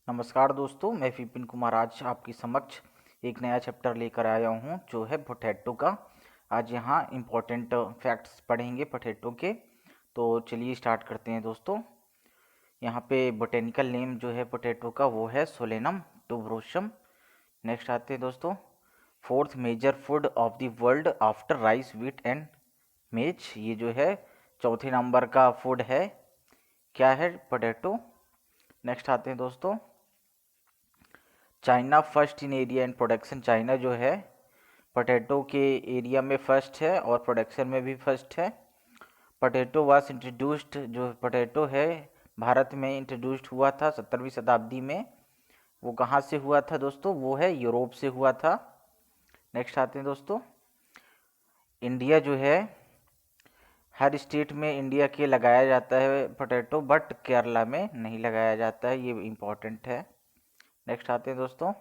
नमस्कार दोस्तों, मैं विपिन कुमार आज आपकी समक्ष एक नया चैप्टर लेकर आया हूं जो है पोटैटो का। आज यहाँ इम्पोर्टेंट फैक्ट्स पढ़ेंगे पोटैटो के। तो चलिए स्टार्ट करते हैं दोस्तों। यहाँ पे बोटेनिकल नेम जो है पोटैटो का वो है सोलेनम टुबरोसम। नेक्स्ट आते हैं दोस्तों, fourth major food of the world after rice wheat and maize. ये जो है चौथे नंबर का फूड है, क्या है? पोटैटो। नेक्स्ट आते हैं दोस्तों, China first in area and production. China जो है पोटैटो के एरिया में फर्स्ट है और प्रोडक्शन में भी फर्स्ट है। पोटैटो वाज इंट्रोड्यूस्ड, जो पोटैटो है भारत में इंट्रोड्यूस्ड हुआ था 17वीं शताब्दी में। वो कहाँ से हुआ था दोस्तों? वो है यूरोप से हुआ था। नेक्स्ट आते हैं दोस्तों, इंडिया जो है हर स्टेट में इंडिया के लगाया जाता है पोटैटो, बट केरला में नहीं लगाया जाता है, ये इम्पोर्टेंट है। नेक्स्ट आते हैं दोस्तों,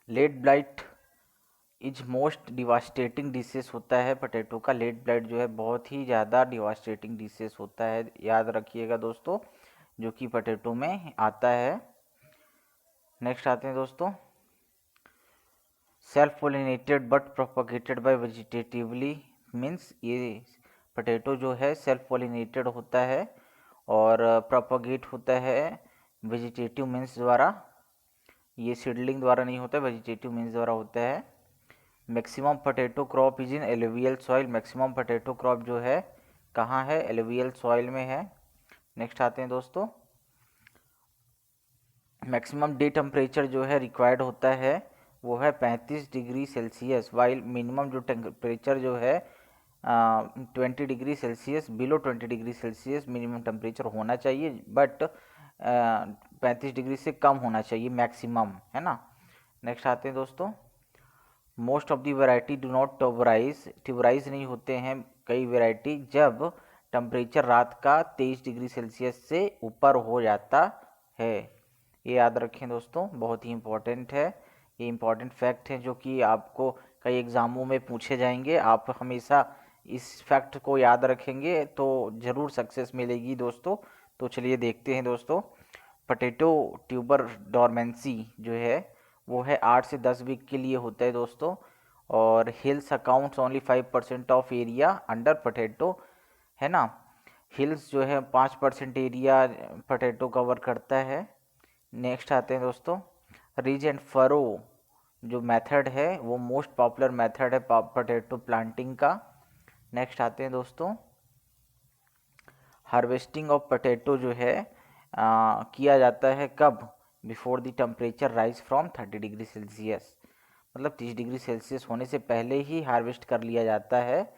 late blight is most devastating disease होता है पोटैटो का। लेड ब्लाइट जो है बहुत ही ज़्यादा डिवास्टेटिंग डिसीज होता है, याद रखिएगा दोस्तों, जो कि पोटैटो में आता है। नेक्स्ट आते हैं दोस्तों, self pollinated but propagated bye vegetatively means ये पोटैटो जो है सेल्फ पोलिनेटेड होता है और प्रोपोगेट होता है वेजिटेटिव मीन्स द्वारा। ये सीडलिंग द्वारा नहीं होता, वेजिटेटिव मीन्स द्वारा होता है। Maximum potato crop is in alluvial soil. Maximum potato crop जो है कहाँ है? एलुवियल सॉइल में है। नेक्स्ट आते हैं दोस्तों, मैक्सिमम डे टेम्परेचर जो है रिक्वायर्ड होता है वो है 35 डिग्री सेल्सियस, वाइल मिनिमम जो टेम्परेचर जो है 20 degree Celsius, below 20 degree Celsius minimum temperature होना चाहिए, बट 35 डिग्री से कम होना चाहिए मैक्सिमम, है ना। नेक्स्ट आते हैं दोस्तों, most of the variety do not tuberize. Tuberize नहीं होते हैं कई वैरायटी जब टेम्परेचर रात का 23 डिग्री सेल्सियस से ऊपर हो जाता है। ये याद रखें दोस्तों, बहुत ही इम्पोर्टेंट है। ये इम्पोर्टेंट फैक्ट है जो कि आपको कई एग्ज़ामों में पूछे जाएंगे। आप हमेशा इस फैक्ट को याद रखेंगे तो ज़रूर सक्सेस मिलेगी दोस्तों। तो चलिए देखते हैं दोस्तों, पोटैटो ट्यूबर डोरमेंसी जो है वो है 8 से 10 वीक के लिए होता है दोस्तों। और hills accounts only 5% of area under potato, है ना। हिल्स जो है 5% एरिया पोटैटो कवर करता है। नेक्स्ट आते हैं दोस्तों, रिज एंड फरो जो मेथड है वो मोस्ट पॉपुलर मेथड है पोटैटो प्लांटिंग का। नेक्स्ट आते हैं दोस्तों, हार्वेस्टिंग ऑफ पोटैटो जो है किया जाता है कब? Before the temperature rise from 30 degree Celsius, मतलब 30 डिग्री सेल्सियस होने से पहले ही हार्वेस्ट कर लिया जाता है।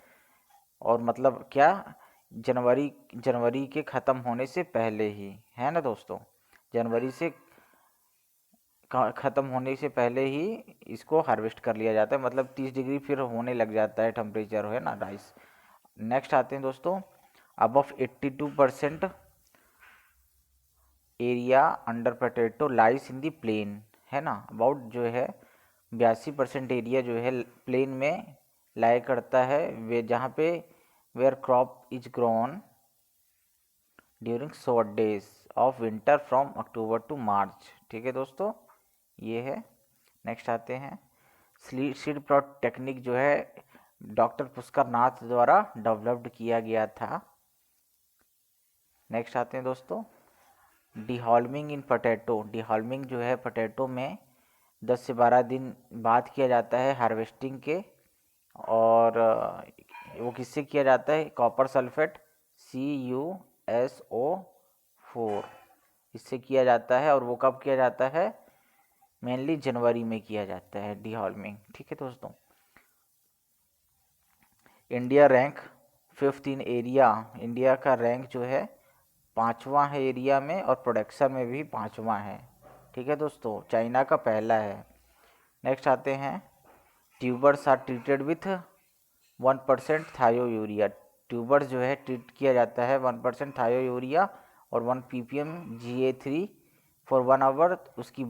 और मतलब क्या? जनवरी जनवरी के ख़त्म होने से पहले ही, है ना दोस्तों। जनवरी से ख़त्म होने से पहले ही इसको हार्वेस्ट कर लिया जाता है, मतलब 30 डिग्री फिर होने लग जाता है टेम्परेचर, है ना, राइस। नेक्स्ट आते हैं दोस्तों, अबव 82% एरिया अंडर पोटैटो लाइस इन दी प्लेन, है ना। अबाउट जो है 82% एरिया जो है प्लेन में लाई करता है, वे जहाँ पे where crop is grown during short days of winter from October to March. ठीक है दोस्तों, ये है। नेक्स्ट आते हैं, सीड प्लॉट टेक्निक जो है डॉक्टर पुष्कर नाथ द्वारा डेवलप्ड किया गया था। नेक्स्ट आते हैं दोस्तों, डिहॉल्मिंग इन पोटैटो। डिहॉल्मिंग जो है पोटैटो में 10 से 12 दिन बाद किया जाता है हार्वेस्टिंग के। और वो किससे किया जाता है? कॉपर सल्फेट CuSO4 इससे किया जाता है। और वो कब किया जाता है? मेनली जनवरी में किया जाता है डिहॉल्मिंग। ठीक है दोस्तों, इंडिया रैंक 5th इन एरिया। इंडिया का रैंक जो है 5वां है एरिया में और प्रोडक्शन में भी 5वां है। ठीक है दोस्तों, चाइना का पहला है। नेक्स्ट आते हैं, ट्यूबर्स आर ट्रीटेड विथ 1% थायो यूरिया। ट्यूबर्स जो है ट्रीट किया जाता है 1% थायो यूरिया और 1 ppm GA3 फॉर 1 आवर। उसकी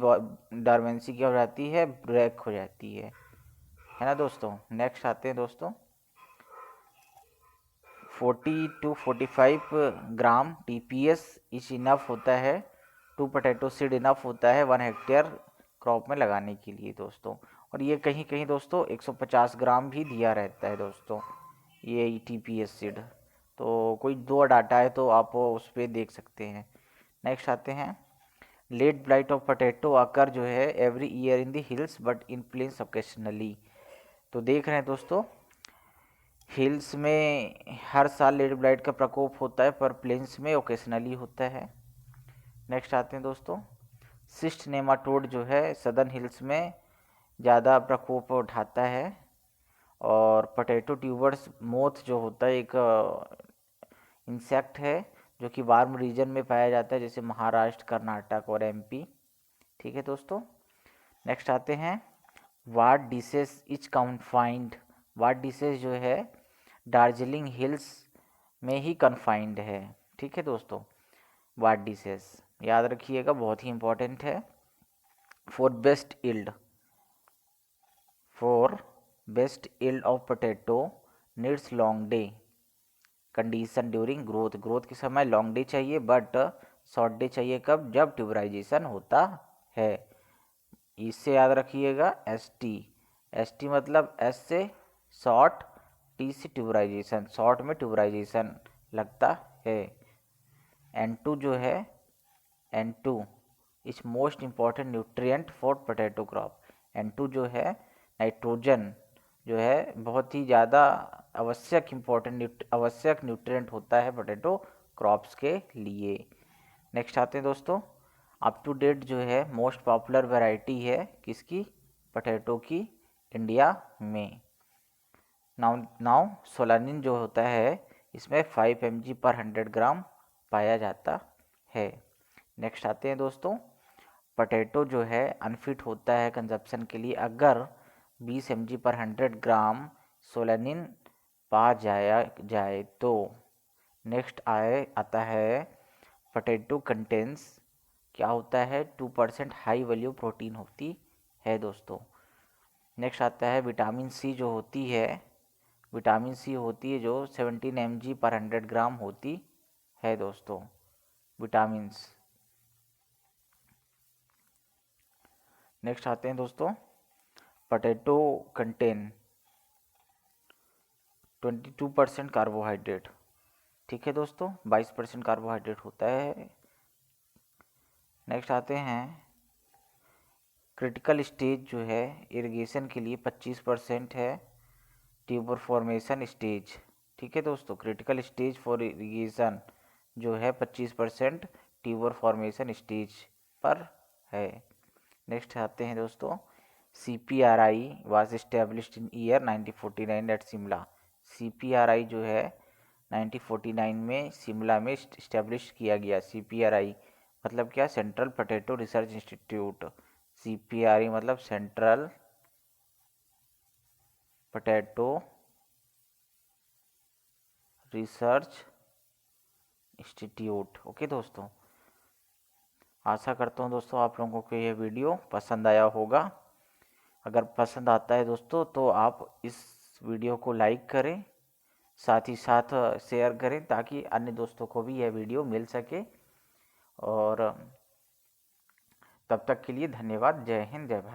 डॉर्मेंसी क्या हो जाती है? ब्रेक हो जाती है ना दोस्तों। नेक्स्ट आते हैं दोस्तों, 40 to 45 gram TPS is enough होता है 2 पोटैटो सीड इनफ होता है 1 हेक्टेयर क्रॉप में लगाने के लिए दोस्तों। और ये कहीं कहीं दोस्तों 150 ग्राम भी दिया रहता है दोस्तों, ये TPS सीड। तो कोई दो डाटा है तो आप उस पर देख सकते हैं। नेक्स्ट आते हैं, लेट ब्लाइट ऑफ पोटैटो आकर जो है every year in the hills but in plains occasionally. तो देख रहे हैं दोस्तों, हिल्स में हर साल लेट ब्लाइट का प्रकोप होता है पर प्लेन्स में ओकेशनली होता है। नेक्स्ट आते हैं दोस्तों, सिस्ट नेमाटोड जो है सदर्न हिल्स में ज़्यादा प्रकोप उठाता है। और पोटैटो ट्यूबर्स मोथ जो होता है एक इंसेक्ट है जो कि वार्म रीजन में पाया जाता है, जैसे महाराष्ट्र, कर्नाटक और MP। ठीक है दोस्तों। नेक्स्ट आते हैं, वाट डिसेस इच कन्फाइंड। वाट डिसेस जो है दार्जिलिंग हिल्स में ही कन्फाइंड है। ठीक है दोस्तों, वाट डिसेस याद रखिएगा, बहुत ही इंपॉर्टेंट है। For best yield of potato needs long day condition during growth. Growth के समय लॉन्ग डे चाहिए बट शॉर्ट डे चाहिए कब, जब ट्यूबराइजेशन होता है। इससे याद रखिएगा ST मतलब S से शॉर्ट, T से ट्यूबराइजेशन, शॉर्ट में ट्यूबराइजेशन लगता है। N2 जो है, N2 is most important nutrient for potato crop. N2 जो है नाइट्रोजन जो है बहुत ही ज़्यादा आवश्यक न्यूट्रिएंट होता है पोटैटो क्रॉप्स के लिए। नेक्स्ट आते हैं दोस्तों, अप टू डेट जो है मोस्ट पॉपुलर वैरायटी है किसकी, पोटैटो की, इंडिया में। नाउ सोलानिन जो होता है इसमें 5 mg पर 100 ग्राम पाया जाता है। नेक्स्ट आते हैं दोस्तों, पोटैटो जो है अनफिट होता है कंजप्शन के लिए अगर 20 mg पर 100 ग्राम सोलानिन पा जाए तो। नेक्स्ट आता है, पोटैटो कंटेंस क्या होता है, 2% हाई वैल्यू प्रोटीन होती है दोस्तों। नेक्स्ट आता है विटामिन C जो होती है, विटामिन C होती है जो 17 mg पर 100 ग्राम होती है दोस्तों, विटामिन्स। नेक्स्ट आते हैं दोस्तों, पोटैटो कंटेन 22% कार्बोहाइड्रेट। ठीक है दोस्तों, 22% कार्बोहाइड्रेट होता है। नेक्स्ट आते हैं, क्रिटिकल स्टेज जो है इरिगेशन के लिए 25% है, ट्यूबर फॉर्मेशन स्टेज। ठीक है दोस्तों, क्रिटिकल स्टेज फॉर इरिगेशन जो है 25% ट्यूबर फॉर्मेशन स्टेज पर है। नेक्स्ट आते हैं दोस्तों, CPRI was established in year 1949 at Shimla. CPRI जो है 1949 में शिमला में इस्टेब्लिश किया गया। CPRI मतलब क्या, central potato research institute. CPRI मतलब central potato research institute. Okay दोस्तों, आशा करता हूँ दोस्तों आप लोगों को यह वीडियो पसंद आया होगा। अगर पसंद आता है दोस्तों तो आप इस वीडियो को लाइक करें, साथ ही साथ शेयर करें ताकि अन्य दोस्तों को भी यह वीडियो मिल सके। और तब तक के लिए धन्यवाद। जय हिंद, जय भारत।